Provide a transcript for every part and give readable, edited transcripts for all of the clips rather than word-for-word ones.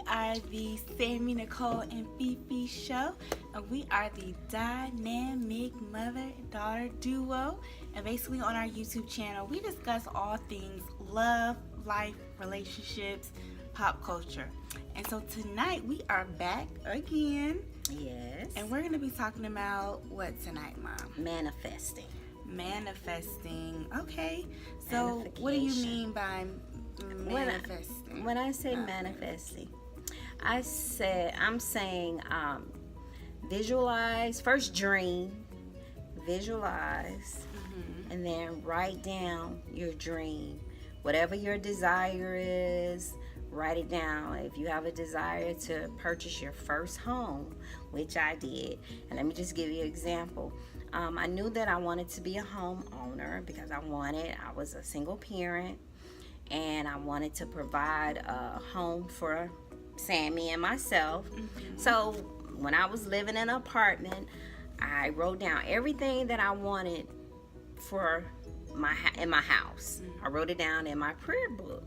are the Sammy, Nicole, and Fifi show, and we are the dynamic mother-daughter duo. And basically, on our YouTube channel, we discuss all things love, life, relationships, pop culture. And so tonight we are back again. Yes. And we're going to be talking about what tonight, Mom? Manifesting. Manifesting. Okay. So what do you mean by manifesting? When I say manifesting, I'm saying visualize, first dream, visualize, and then write down your dream. Whatever your desire is, write it down. If you have a desire to purchase your first home, which I did, and let me just give you an example. I knew that I wanted to be a homeowner because I was a single parent, and I wanted to provide a home for Sammy and myself. So when I was living in an apartment, I wrote down everything that I wanted for in my house. I wrote it down in my prayer book.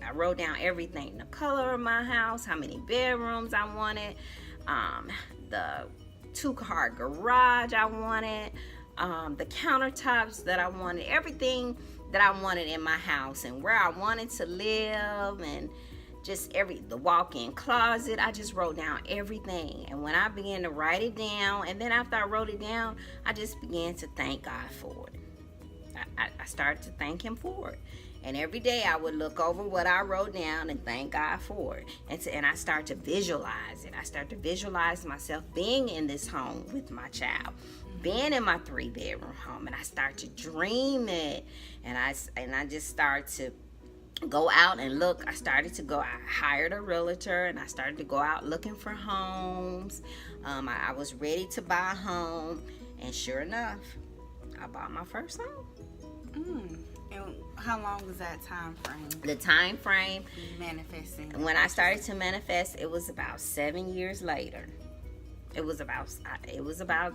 I wrote down everything: the color of my house, how many bedrooms I wanted, the 2-car garage I wanted, the countertops that I wanted, everything that I wanted in my house, and where I wanted to live, and just the walk-in closet. I just wrote down everything. And when I began to write it down, and then after I wrote it down, I just began to thank God for it. I started to thank him for it. And every day I would look over what I wrote down and thank God for it. And I started to visualize it. I started to visualize myself being in this home with my child, being in my 3-bedroom home. And I started to dream it. And I just started to go out and look. I hired a realtor, and I started to go out looking for homes. I was ready to buy a home. And sure enough, I bought my first home. And how long was that time frame? The time frame Manifesting. when I started to manifest, it was about 7 years later. It was about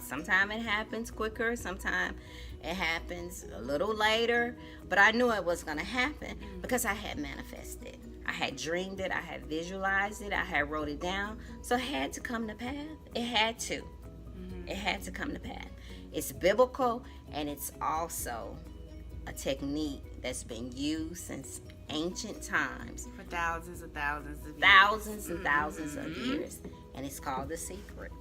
sometime it happens quicker, sometime it happens a little later, but I knew it was going to happen because I had manifested. I had dreamed it, I had visualized it, I had wrote it down, so it had to come to pass. It had to. It had to come to pass. It's biblical, and it's also a technique that's been used since ancient times For thousands and thousands of years. thousands and thousands of years, and it's called The Secret,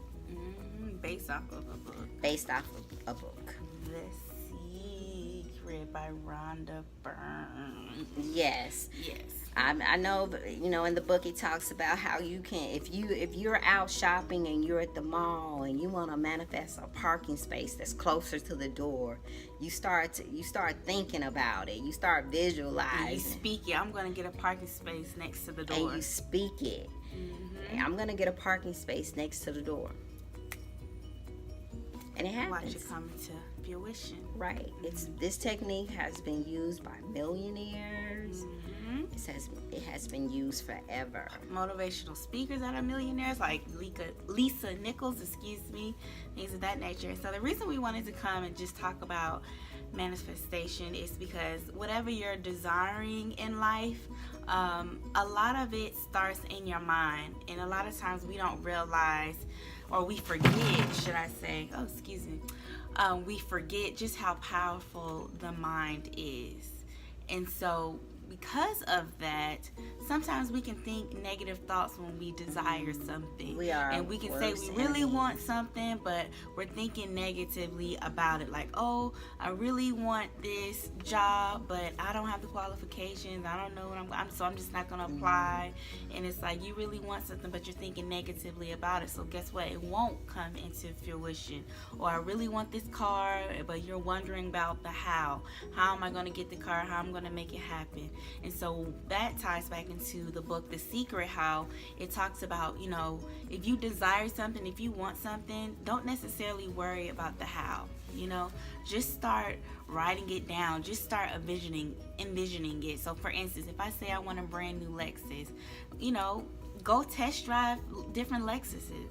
Based off of a book. based off of a book. The Secret by Rhonda Byrne. Yes, Yes. I know. In the book it talks about how you can, if you're out shopping and you're at the mall and you want to manifest a parking space that's closer to the door, you start thinking about it. You start visualizing. You speak it. I'm going to get a parking space next to the door. And you speak it. I'm gonna get a parking space next to the door, and it happens. Watch it come into fruition. Right. This technique has been used by millionaires. It has been used forever. Motivational speakers that are millionaires, like Lisa Nichols, things of that nature. So the reason we wanted to come and just talk about manifestation is because whatever you're desiring in life, a lot of it starts in your mind, and a lot of times we don't realize, or we forget, should I say, we forget just how powerful the mind is. And so because of that, sometimes we can think negative thoughts when we desire something. And we can say we really want something, but we're thinking negatively about it. Like, oh, I really want this job, but I don't have the qualifications. I don't know what so I'm just not going to apply. And it's like, you really want something, but you're thinking negatively about it. So guess what? It won't come into fruition. Or I really want this car, but you're wondering about the how. How am I going to get the car? How am I going to make it happen? And so that ties back into the book The Secret, how it talks about, if you desire something, if you want something, don't necessarily worry about the how. Just start writing it down. Just start envisioning it. So for instance, if I say I want a brand new Lexus, go test drive different Lexuses,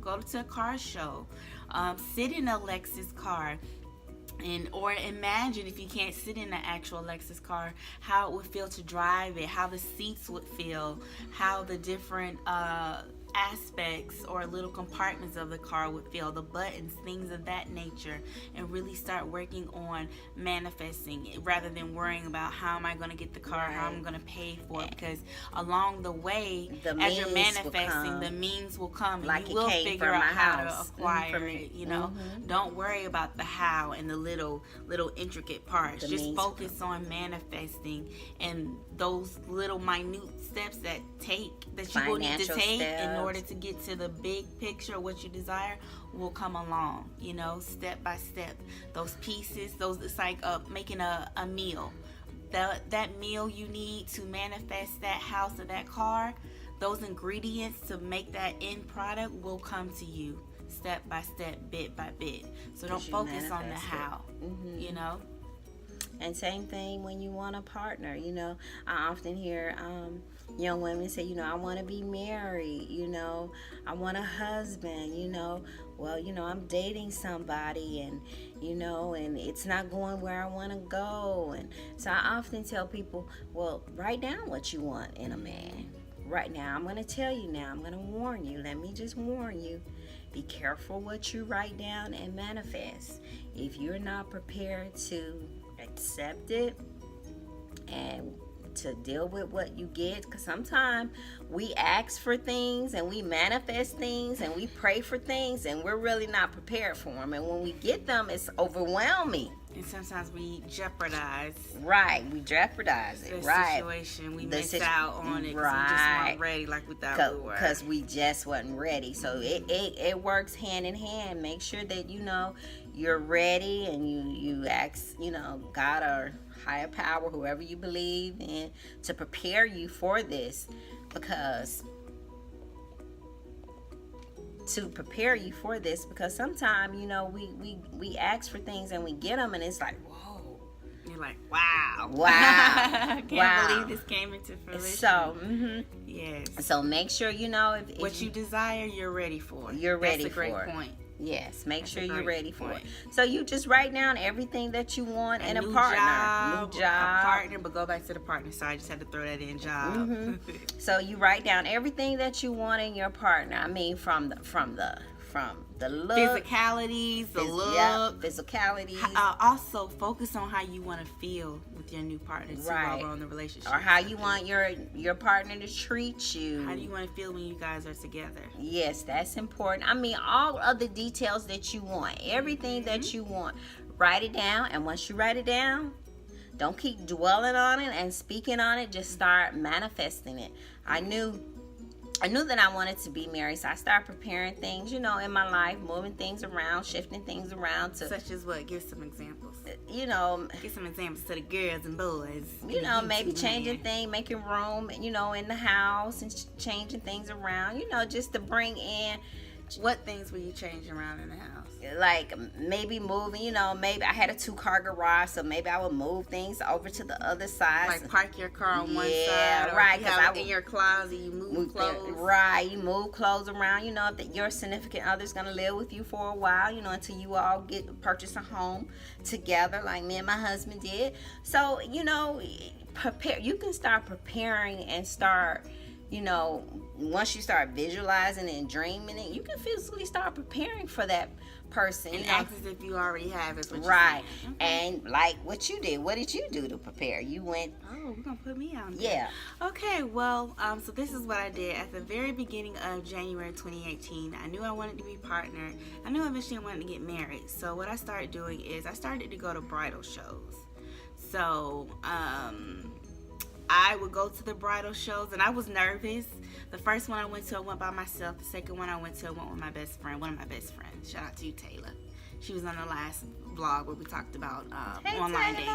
go to a car show, sit in a Lexus car, or imagine, if you can't sit in the actual Lexus car, how it would feel to drive it, how the seats would feel, how the different aspects or little compartments of the car would feel, the buttons, things of that nature, and really start working on manifesting it rather than worrying about how am I going to get the car, how I'm going to pay for it, because along the way, as you're manifesting, the means will come, and like you will figure out how to acquire it, you know. Don't worry about the how and the little intricate parts. Just focus on manifesting, and those little minute steps that you will need to take in order to get to the big picture of what you desire will come along, you know, step by step. Those pieces, it's like making a meal. That meal you need to manifest that house or that car, those ingredients to make that end product will come to you step by step, bit by bit. So don't focus on the how, you know. And same thing when you want a partner, you know. I often hear young women say, you know, I want to be married, you know, I want a husband, you know. Well, you know, I'm dating somebody, and you know, and it's not going where I want to go. And so I often tell people, well, write down what you want in a man. Right now, I'm going to tell you now, I'm going to warn you. Let me just warn you. Be careful what you write down and manifest. If you're not prepared to accept it and to deal with what you get, because sometimes we ask for things and we manifest things and we pray for things and we're really not prepared for them, and when we get them, it's overwhelming. And sometimes we jeopardize. Right, we jeopardize it. The right. situation. We missed out on it because we just weren't ready like we thought we were. Because we just wasn't ready. So it works hand in hand. Make sure that, you know, you're ready, and you ask, you know, God or higher power, whoever you believe in, to prepare you for this, because sometimes, you know, we ask for things and we get them, and it's like, whoa. You're like, wow. I can't believe this came into fruition. So, yes. So make sure, you know, if what you desire, you're ready for. You're ready for it. That's a great point. Yes, make sure you're ready for it. So you just write down everything that you want in a partner. New job. A partner, but go back to the partner. So I just had to throw that in, job. So you write down everything that you want in your partner. I mean, from the look, physicalities, physicalities. Also focus on how you want to feel with your new partner too, while we're on the relationship. Or how you want your partner to treat you. How do you want to feel when you guys are together? Yes, that's important. I mean, all of the details that you want, everything that you want, write it down. And once you write it down, don't keep dwelling on it and speaking on it. Just start manifesting it. I knew that I wanted to be married, so I started preparing things, you know, in my life, moving things around, shifting things around. Such as what? Give some examples. You know, give some examples to the girls and boys. You know, maybe changing things, making room, you know, in the house, and changing things around, you know, just to bring in. What things were you changing around in the house? Like maybe moving, you know, maybe I had a 2-car garage, so maybe I would move things over to the other side. Like park your car on one side, or right? Because in your closet, you move clothes. Right, you move clothes around. You know, if your significant other's gonna live with you for a while, you know, until you all purchase a home together, like me and my husband did. So, you know, prepare. You can start preparing and start. You know, once you start visualizing and dreaming it, you can physically start preparing for that person. And act as if you already have it. Right. And like what you did. What did you do to prepare? You went. Oh, we're going to put me on there. Yeah. Okay, well, so this is what I did. At the very beginning of January 2018, I knew I wanted to be partnered. I knew eventually I wanted to get married. So what I started doing is I started to go to bridal shows. So, I would go to the bridal shows, and I was nervous. The first one I went to, I went by myself. The second one I went to, I went with my best friend, one of my best friends. Shout out to you, Taylor. She was on the last vlog where we talked about online dating.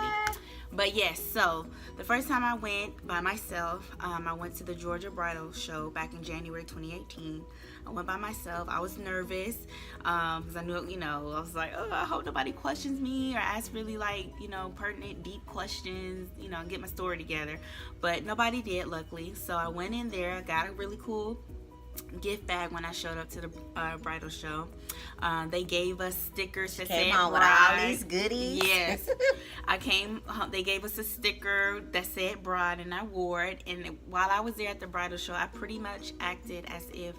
But yes, so the first time I went by myself, I went to the Georgia Bridal Show back in January 2018. I went by myself. I was nervous because I knew, you know, I was like, oh, I hope nobody questions me or asks really like, you know, pertinent, deep questions, you know, and get my story together. But nobody did, luckily. So I went in there. I got a really cool gift bag when I showed up to the bridal show. They gave us stickers that Came said home with bride. all these goodies. Yes. They gave us a sticker that said bride, and I wore it. And while I was there at the bridal show, I pretty much acted as if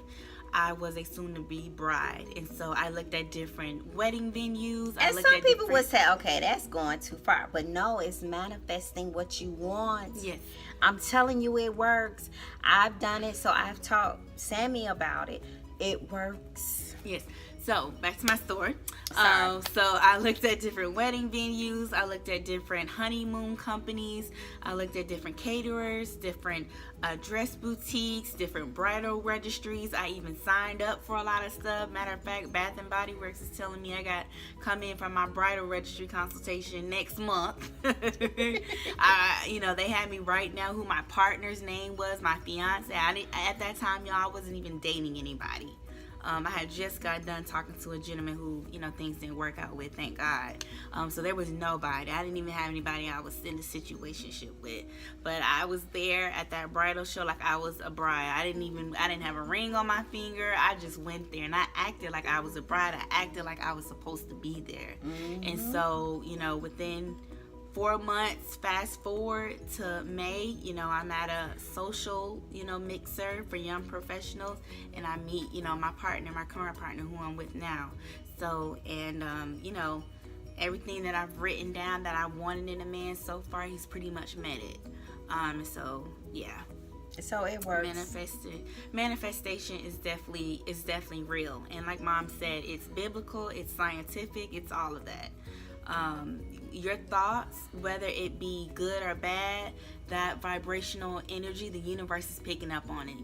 I was a soon-to-be bride. And so I looked at different wedding venues. And some people would say, okay, that's going too far. But no, it's manifesting what you want. Yes. I'm telling you, it works. I've done it, so I've taught Sammy about it. It works. Yes. So back to my story. Sorry. So I looked at different wedding venues. I looked at different honeymoon companies. I looked at different caterers, different dress boutiques, different bridal registries. I even signed up for a lot of stuff. Matter of fact, Bath and Body Works is telling me I got come in for my bridal registry consultation next month. They had me write down who my partner's name was, my fiance. At that time, y'all, I wasn't even dating anybody. I had just got done talking to a gentleman who, things didn't work out with, thank God. So there was nobody. I didn't even have anybody I was in a situationship with. But I was there at that bridal show like I was a bride. I didn't have a ring on my finger. I just went there and I acted like I was a bride. I acted like I was supposed to be there. Mm-hmm. And so, within 4 months, fast forward to May, I'm at a social, mixer for young professionals, and I meet, my current partner who I'm with now. So, and, everything that I've written down that I wanted in a man so far, he's pretty much met it. So, yeah. So it works. Manifestation is definitely real. And like Mom said, it's biblical, it's scientific, it's all of that. Your thoughts, whether it be good or bad, that vibrational energy, the universe is picking up on it.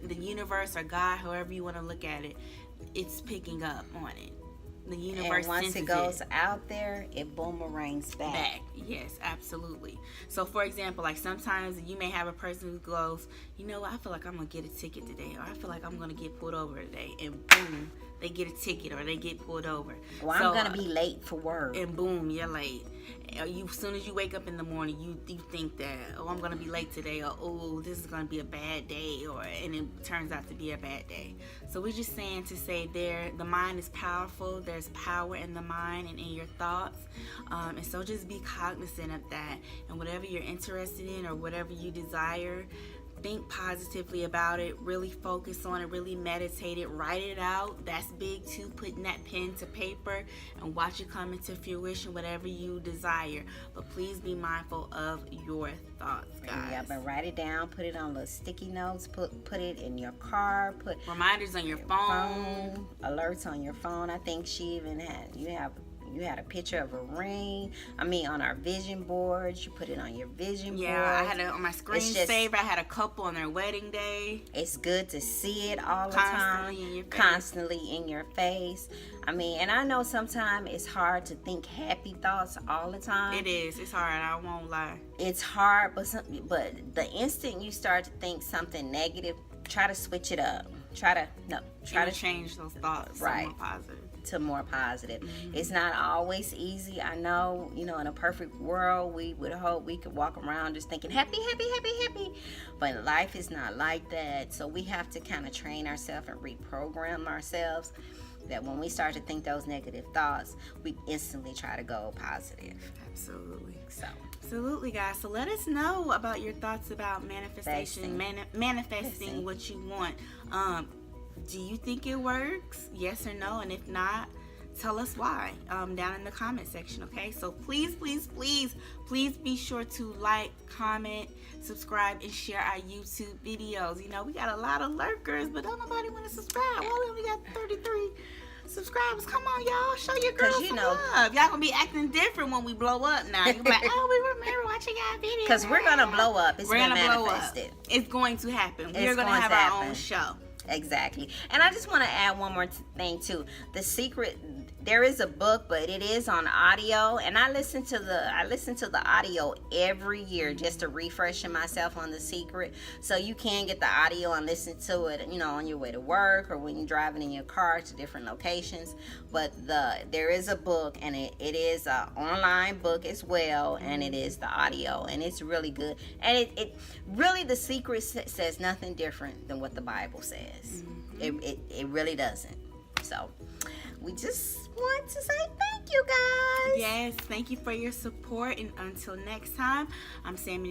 The universe or God, however you want to look at it, it's picking up on it. The universe, and once it goes out there, it boomerangs back. Yes, absolutely. So for example, like sometimes you may have a person who goes, I feel like I'm gonna get a ticket today, or I feel like I'm gonna get pulled over today, and boom, they get a ticket or they get pulled over. Well, I'm gonna be late for work, and boom, you're late. As soon as you wake up in the morning, you think that, I'm gonna be late today, or this is gonna be a bad day, and it turns out to be a bad day. So we're just saying to say the mind is powerful. There's power in the mind and in your thoughts, and so just be cognizant of that. And whatever you're interested in or whatever you desire, think positively about it, really focus on it, really meditate it, write it out. That's big too, putting that pen to paper and watch it come into fruition, whatever you desire. But please be mindful of your thoughts, guys. Yeah, but write it down, put it on little sticky notes, put it in your car, put reminders on your phone, alerts on your phone. I think she even had a picture of a ring. On our vision boards. You put it on your vision board. Yeah, I had it on my screensaver. I had a couple on their wedding day. It's good to see it all the time. Constantly in your face. And I know sometimes it's hard to think happy thoughts all the time. It is. It's hard. I won't lie. It's hard, but the instant you start to think something negative, try to switch it up. Try to change those thoughts. Right. To more positive. To more positive. Mm-hmm. It's not always easy. I know, in a perfect world, we would hope we could walk around just thinking happy, happy, happy, happy. But life is not like that. So we have to kind of train ourselves and reprogram ourselves that when we start to think those negative thoughts, we instantly try to go positive. Absolutely. So. Absolutely, guys. So let us know about your thoughts about manifestation, manifesting what you want. Do you think it works? Yes or no? And if not, tell us why down in the comment section, okay? So please be sure to like, comment, subscribe, and share our YouTube videos. We got a lot of lurkers, but don't nobody want to subscribe. Well, we only got 33 subscribers. Come on, y'all. Show your girls some love. Y'all gonna be acting different when we blow up now. You're like, we remember watching y'all videos. Because we're gonna blow up. We're gonna manifest it. It's going to happen. We're gonna have our own show. Exactly. And I just want to add one more thing too. The secret, there is a book, but it is on audio, and I listen to the audio every year just to refresh myself on The Secret. So you can get the audio and listen to it, on your way to work or when you're driving in your car to different locations. But there is a book, and it is an online book as well, and it is the audio, and it's really good. And it really, The Secret says nothing different than what the Bible says. Mm-hmm. It really doesn't. So we just want to say thank you, guys. Yes, thank you for your support, and until next time, I'm Sammy